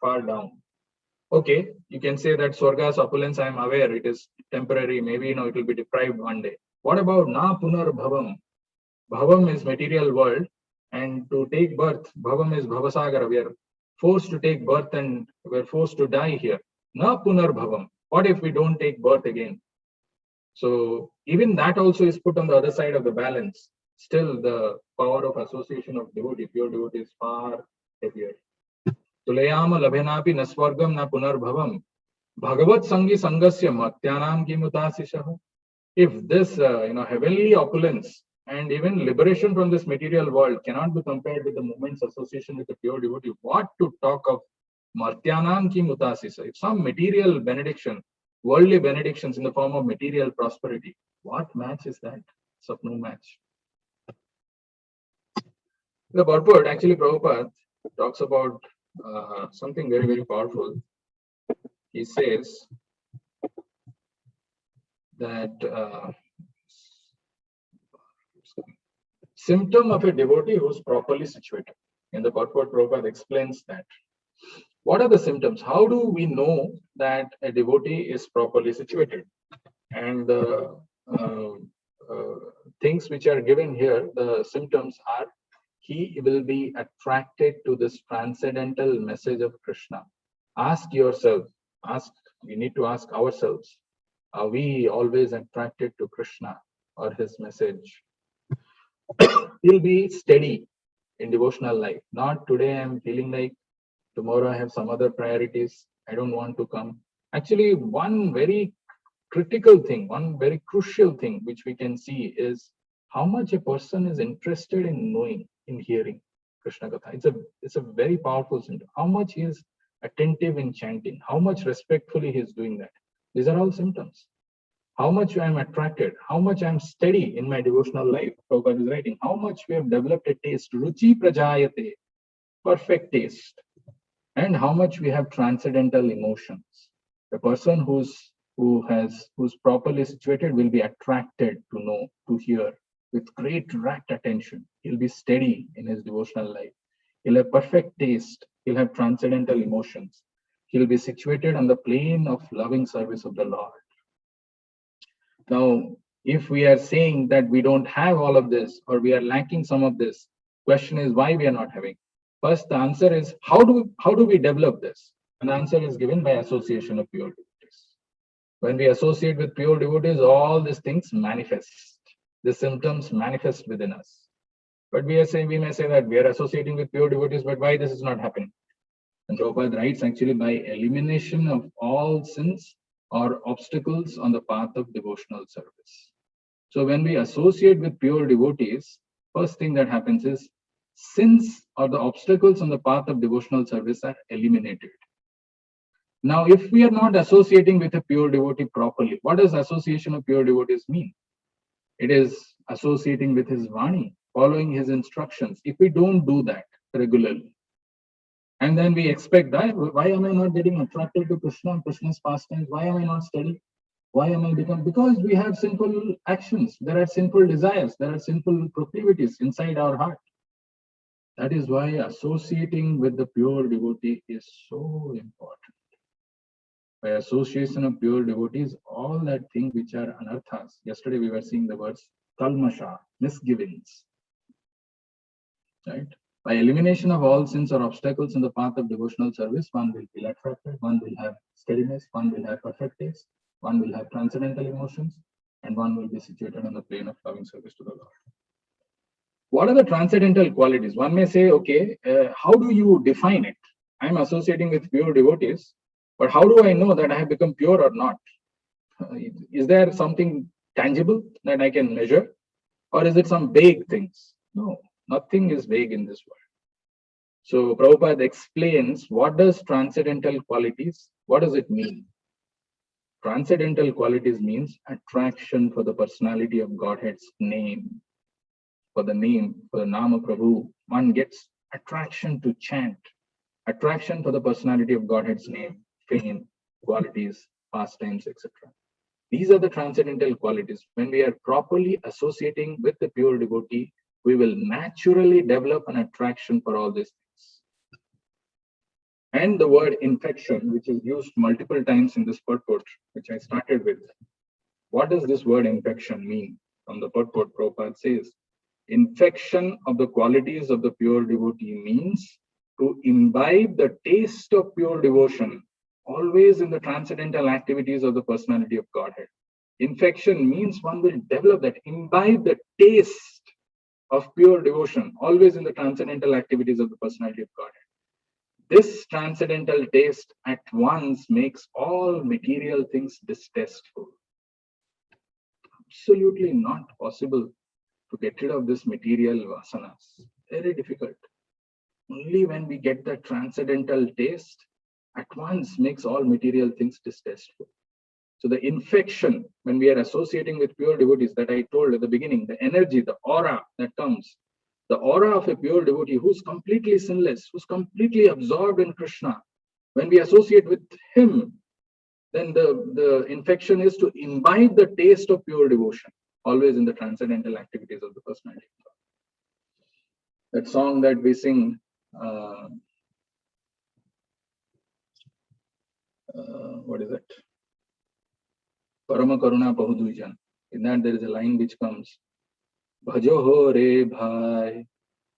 far down. Okay, you can say that Swarga's opulence, I am aware, it is temporary. Maybe, it will be deprived one day. What about na punar bhavam? Bhavam is material world, and to take birth, bhavam is bhavasagara. We are forced to take birth and we're forced to die here. Na punar bhavam. What if we don't take birth again? So even that also is put on the other side of the balance. Still, the power of association of devotee, pure devotee, is far heavier. Tulayama labhenapi naswargam na punarbhavam bhagavat sangi sangasya matyanam ki mutasishaha. If this heavenly opulence and even liberation from this material world cannot be compared with the moment's association with the pure devotee, what to talk of martyanam ki mutasisha? If some material benediction, worldly benedictions in the form of material prosperity, what match is that? It's of no match. The purport, actually, Prabhupada talks about something very, very powerful. He says that symptom of a devotee who is properly situated. In the purport, Prabhupada explains that. What are the symptoms? How do we know that a devotee is properly situated? And the things which are given here, the symptoms are, he will be attracted to this transcendental message of Krishna. Ask yourself, we need to ask ourselves, are we always attracted to Krishna or his message? He'll be steady in devotional life. Not today I'm feeling like, tomorrow I have some other priorities, I don't want to come. Actually, one very critical thing, one very crucial thing which we can see is how much a person is interested in knowing, in hearing Krishna Katha. It's a very powerful symptom. How much he is attentive in chanting, how much respectfully he is doing that. These are all symptoms. How much I am attracted, how much I am steady in my devotional life. Prabhupada is writing, how much we have developed a taste, ruchi prajayate, perfect taste, and how much we have transcendental emotions. A person who's properly situated will be attracted to know, to hear with great rapt attention. He'll be steady in his devotional life. He'll have perfect taste. He'll have transcendental emotions. He'll be situated on the plane of loving service of the Lord. Now, if we are saying that we don't have all of this, or we are lacking some of this, question is why we are not having. First, the answer is how do we develop this? And the answer is given by association of pure devotees. When we associate with pure devotees, all these things manifest. The symptoms manifest within us. But we may say that we are associating with pure devotees, but why this is not happening? And Prabhupada writes actually by elimination of all sins or obstacles on the path of devotional service. So when we associate with pure devotees, first thing that happens is sins or the obstacles on the path of devotional service are eliminated. Now, if we are not associating with a pure devotee properly, what does association of pure devotees mean? It is associating with his Vani, following his instructions. If we don't do that regularly, and then we expect that, why am I not getting attracted to Krishna, Krishna's pastimes? Why am I not steady? Why am I become? Because we have sinful actions. There are sinful desires. There are sinful proclivities inside our heart. That is why associating with the pure devotee is so important. By association of pure devotees, all that thing which are anarthas. Yesterday we were seeing the words kalmasha, misgivings. Right? By elimination of all sins or obstacles in the path of devotional service, one will feel attracted, one will have steadiness, one will have perfect taste, one will have transcendental emotions, and one will be situated on the plane of loving service to the Lord. What are the transcendental qualities? One may say, okay, how do you define it? I'm associating with pure devotees, but how do I know that I have become pure or not? Is there something tangible that I can measure? Or is it some vague things? No, nothing is vague in this world. So Prabhupada explains what does transcendental qualities, what does it mean? Transcendental qualities means attraction for the personality of Godhead's name. For the name, for the Nama Prabhu, one gets attraction to chant, attraction for the personality of Godhead's name, fame, qualities, pastimes, etc. These are the transcendental qualities. When we are properly associating with the pure devotee, we will naturally develop an attraction for all these things. And the word infection, which is used multiple times in this purport, which I started with. What does this word infection mean? From the purport, Prabhupada says, infection of the qualities of the pure devotee means to imbibe the taste of pure devotion, always in the transcendental activities of the personality of Godhead. Infection means one will develop that, imbibe the taste of pure devotion, always in the transcendental activities of the personality of Godhead. This transcendental taste at once makes all material things distasteful. Absolutely not possible to get rid of this material vasanas. Very difficult. Only when we get the transcendental taste, at once makes all material things distasteful. So the infection, when we are associating with pure devotees, that I told at the beginning, the energy, the aura that comes, the aura of a pure devotee who's completely sinless, who's completely absorbed in Krishna, when we associate with him, then the infection is to imbibe the taste of pure devotion, always in the transcendental activities of the personality. That song that we sing, what is it? Parama Karuna Pahudujan. In that there is a line which comes, Bhajo ho re bhai,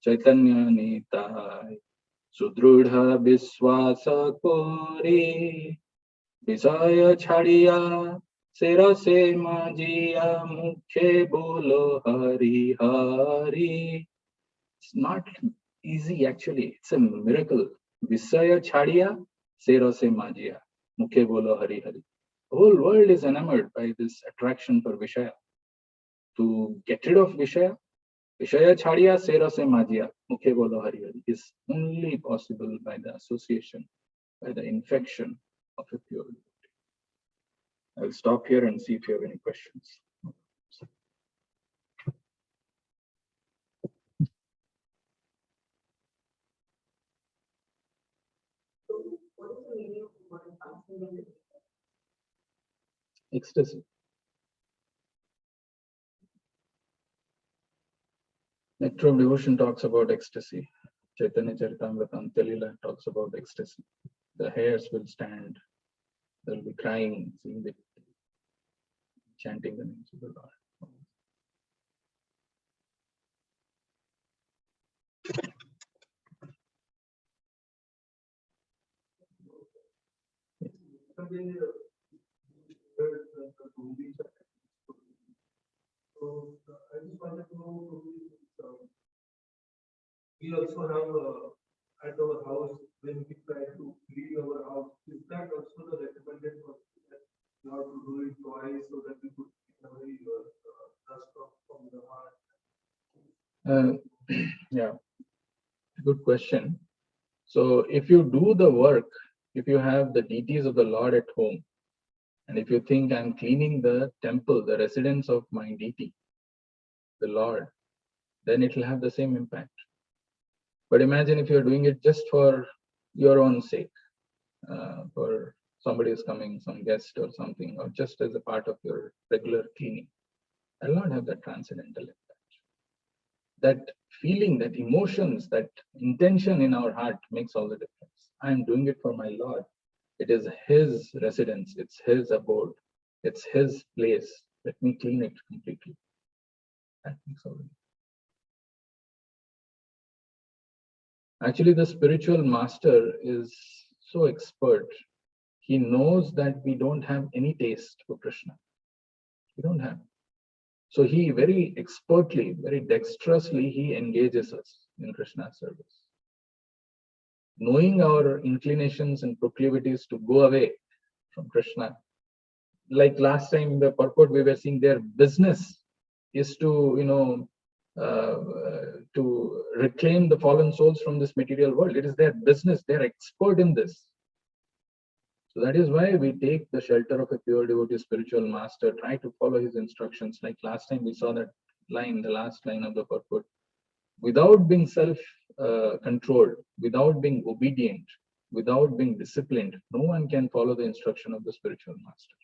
Chaitanya Nitai, Sudrudha Viswasa Kori, Visaya Chadiya, Sera se Majiya, Mukhe Bolo Hari Hari. It's not easy actually, it's a miracle. Visaya Chadiya, Sera se Majiya, Mukhe Bolo Hari Hari. The whole world is enamored by this attraction for Vishaya. To get rid of Vishaya, Vishaya Chadiya Sera se Majiya, Mukhe Bolo Hari Hari is only possible by the association, by the infection of a pure devotee. I'll stop here and see if you have any questions. Ecstasy. Nectar of Devotion talks about ecstasy. Chaitanya Charitamrita Telila talks about ecstasy. The hairs will stand. They'll be crying, seeing the chanting the names of the Lord. So I just wanted to know, we also have at our house when we try to clean our house. Is that also the recommended process that you have to do it twice so that we could clean away your dust from the heart? Yeah, good question. So if you do the work, if you have the deities of the Lord at home, and if you think I'm cleaning the temple, the residence of my deity, the Lord, then it will have the same impact. But imagine if you're doing it just for your own sake, for somebody is coming, some guest or something, or just as a part of your regular cleaning. I will not have that transcendental impact. That feeling, that emotions, that intention in our heart makes all the difference. I am doing it for my Lord. It is His residence, it's His abode, it's His place. Let me clean it completely. That makes all the difference. Actually, the spiritual master is so expert. He knows that we don't have any taste for Krishna. We don't have. So he very expertly, very dexterously, he engages us in Krishna's service. Knowing our inclinations and proclivities to go away from Krishna, like last time in the purport we were seeing, their business is to, to reclaim the fallen souls from this material world. It is their business. They're expert in this. So that is why we take the shelter of a pure devotee spiritual master, try to follow his instructions. Like last time we saw that line, the last line of the purport. Without being self-controlled, without being obedient, without being disciplined, no one can follow the instruction of the spiritual master.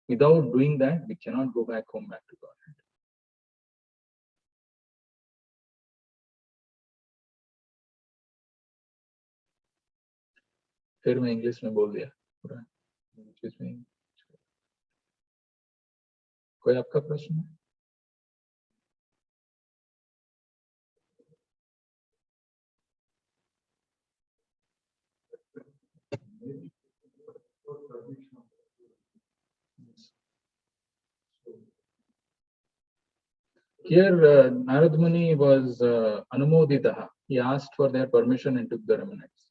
Without doing that, we cannot go back home, back to Godhead. फिर मैं English में बोल दिया पूरा कोई आपका प्रश्न है? Here, Narad Muni was Anumoditaha. He asked for their permission and took the remnants.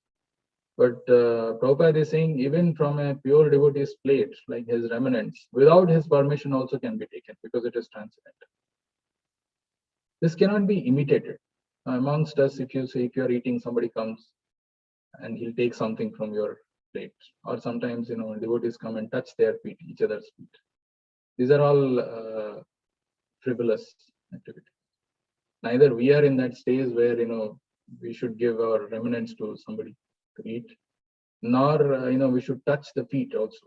But Prabhupada is saying, even from a pure devotee's plate, like his remnants, without his permission also can be taken because it is transcendental. This cannot be imitated. Amongst us, if you say, if you are eating, somebody comes and he'll take something from your plate. Or sometimes, devotees come and touch their feet, each other's feet. These are all frivolous activities. Neither we are in that stage where, we should give our remnants to somebody to eat, nor, we should touch the feet also.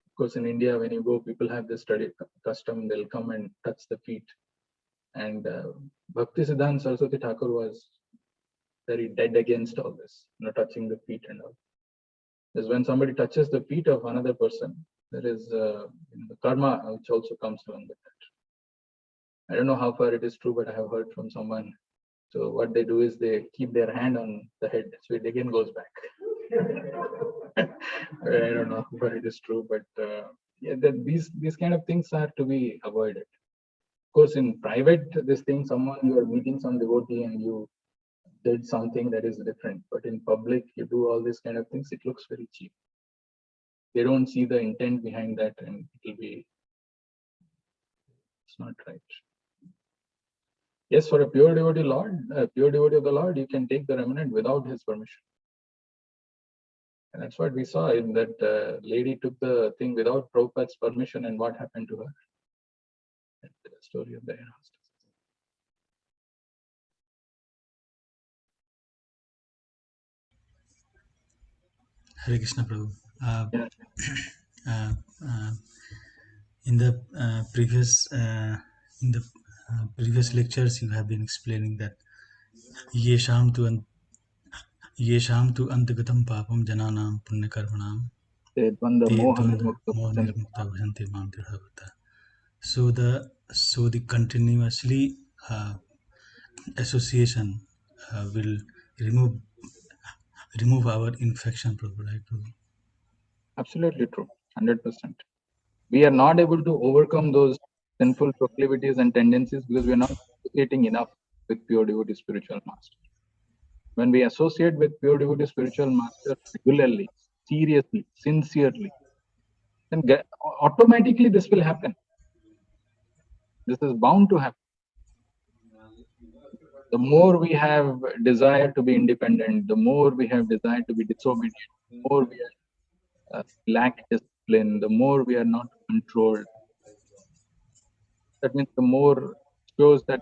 Of course, in India, when you go, people have this study custom, they'll come and touch the feet. And Bhaktisiddhanta Saraswati Thakur was very dead against all this, touching the feet and all. Because when somebody touches the feet of another person, there is the karma which also comes along with that. I don't know how far it is true, but I have heard from someone. So what they do is they keep their hand on the head, so it again goes back. I don't know how far it is true, but yeah, these kind of things are to be avoided. Of course, in private, this thing, you are meeting some devotee and you did something that is different, but in public, you do all these kind of things, it looks very cheap. They don't see the intent behind that, and it's not right. Yes, for a pure devotee of the Lord, you can take the remnant without his permission. And that's what we saw in that lady took the thing without Prabhupada's permission, and what happened to her. That's the story of the hostess. Hare Krishna Prabhu. Yeah. In the previous lectures, you have been explaining that yesham tu antagatam papam jananam punyakarmanam Te dvanda te moha dvanda nirmukta moha bhajanti. nirmukta bhajanti mam tirhavata. So the continuously association will remove our infection, Prabhu, right, Prabhu? Absolutely true. 100%. We are not able to overcome those sinful proclivities and tendencies because we are not associating enough with pure devotee spiritual master. When we associate with pure devotee spiritual master regularly, seriously, sincerely, then automatically this will happen. This is bound to happen. The more we have desire to be independent, the more we have desire to be disobedient, the more we lack discipline, the more we are not controlled. That means the more shows that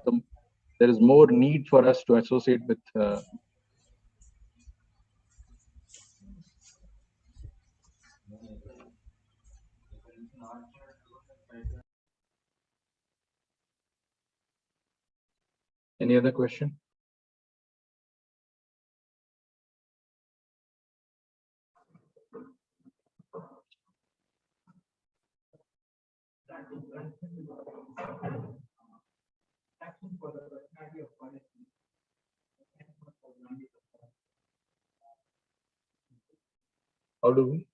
there is more need for us to associate with any other question? How do we?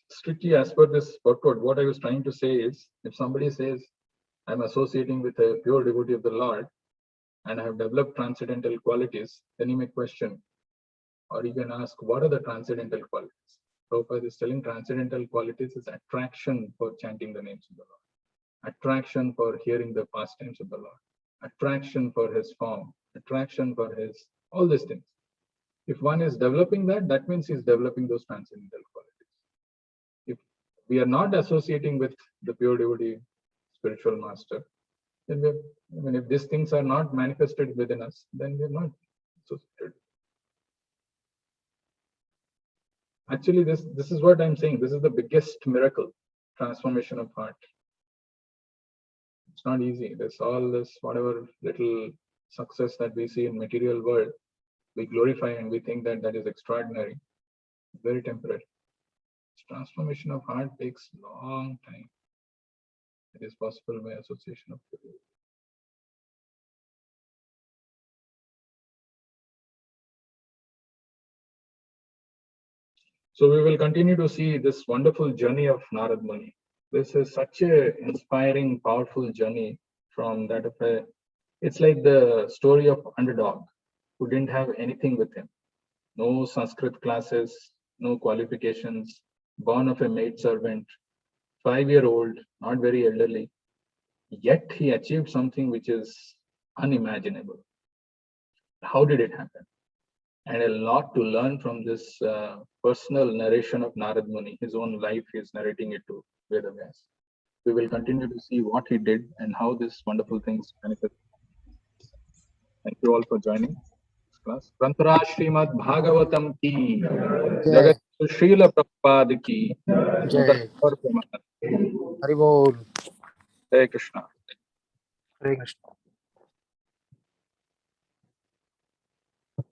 Strictly as per this purport, what I was trying to say is, if somebody says, I'm associating with a pure devotee of the Lord and I have developed transcendental qualities, then you may question, or you can ask, what are the transcendental qualities? Prabhupada is telling transcendental qualities is attraction for chanting the names of the Lord, attraction for hearing the pastimes of the Lord, attraction for his form, attraction for his, all these things. If one is developing that, that means he's developing those transcendental qualities. If we are not associating with the pure devotee spiritual master, then if these things are not manifested within us, then we're not associated. Actually, this is what I'm saying. This is the biggest miracle, transformation of heart. It's not easy. There's all this, whatever little success that we see in material world, we glorify and we think that that is extraordinary. Very temporary. Transformation of heart takes long time. It is possible by association of people. So we will continue to see this wonderful journey of Narad Muni. This is such a inspiring, powerful journey from that of a, it's like the story of underdog who didn't have anything with him. No Sanskrit classes, no qualifications, born of a maid servant, 5-year-old, not very elderly. Yet he achieved something which is unimaginable. How did it happen? And a lot to learn from this personal narration of Narad Muni. His own life, he is narrating it to Vedavyas. We will continue to see what he did and how these wonderful things manifest. Thank you all for joining this class. Grantara Srimad Bhagavatam ki, Jagat Srila Prabhupada ki, Jai. Hare Hari Bol. Krishna. Hare Krishna.